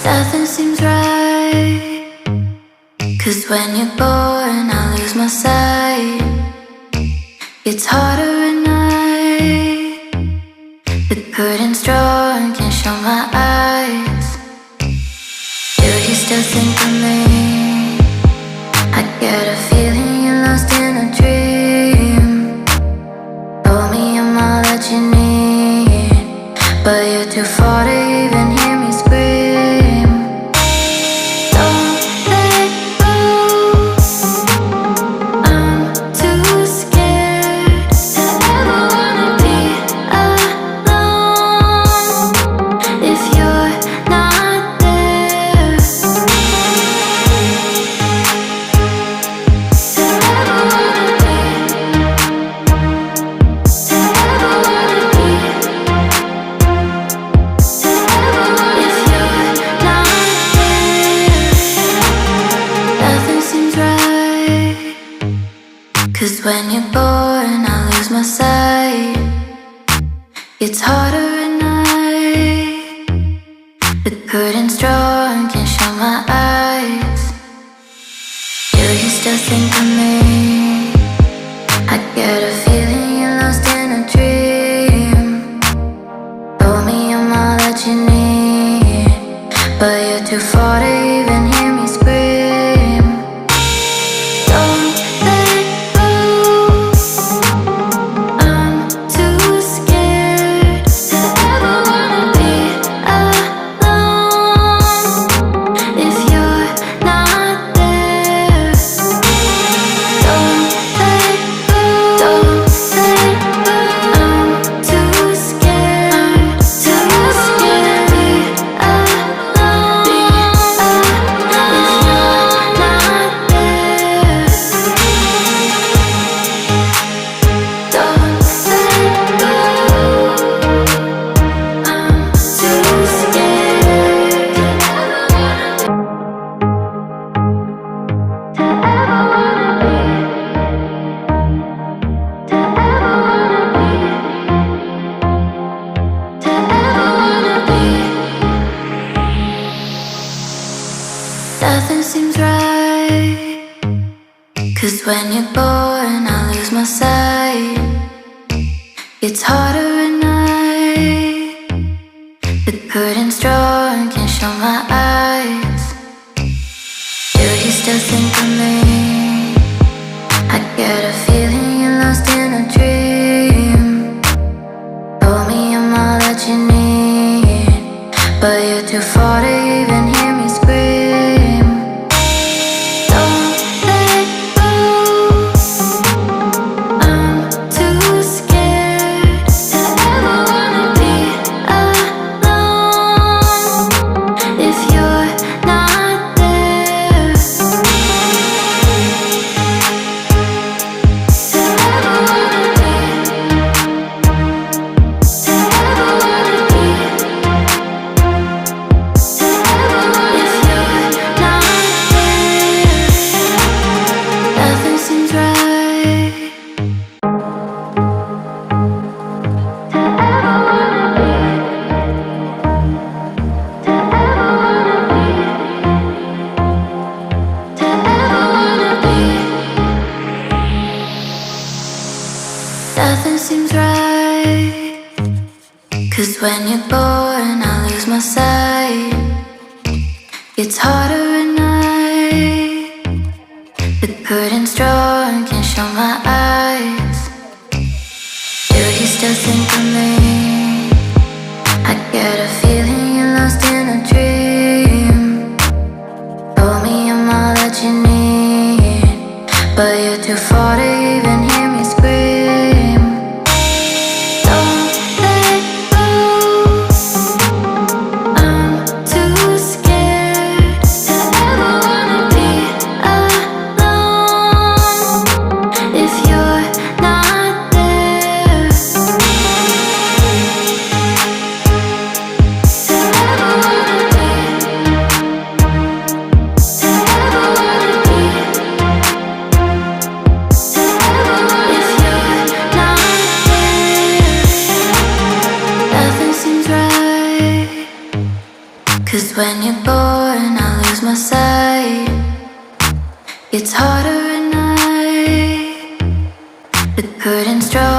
Nothing seems right, 'cause when you're born I lose my sight. It's harder at night. The curtain's drawn, can't show my eyes. Do you still think of me? I get a feeling you're lost in a dream. Told me I'm all that you need, but you're too far to even hear me scream. Don't let go, I'm too scared to ever wanna be alone. If you're not there, to ever wanna be, to ever wanna be, to ever wanna. If you're not there, nothing seems right. 'Cause when you're born I lose my sight. It's harder at night. The curtain's drawn, can't show my eyes. Do you still think of me? I get a feeling you're lost in a dream. Told me I'm all that you need, but you're too far to even hear me scream. Don't let go, I'm too scared to ever wanna be alone. If you're not there, don't let go, don't let go. I'm too scared to be alone. If you're not there, don't let go. I'm too scared to ever wanna be, to ever wanna be, to ever wanna be. Nothing seems right, 'cause when you're born I lose my sight. It's harder at night. The curtain's drawn, can't show my eyes. Do you still think of me? I get a feeling you're lost in a dream. Told me I'm all that you need, but you're too far to even hear me scream. Don't let go, I'm too scared to ever wanna be alone. If you're not there, to ever wanna be, to ever wanna be, to ever wanna. If you're not there, nothing seems right. To ever wanna be, to ever wanna be, to ever wanna be. Nothing seems right, 'cause when you're born I lose my sight. It's harder at night. The curtain's drawn, can't show my eyes. Do you still think of me? I get a feeling you're lost in a dream. Told me I'm all that you need, but you're too far to even hear me scream. Don't let go, I'm too scared to 'Cause when you're gone, I lose my sight. It's harder at night. The curtains draw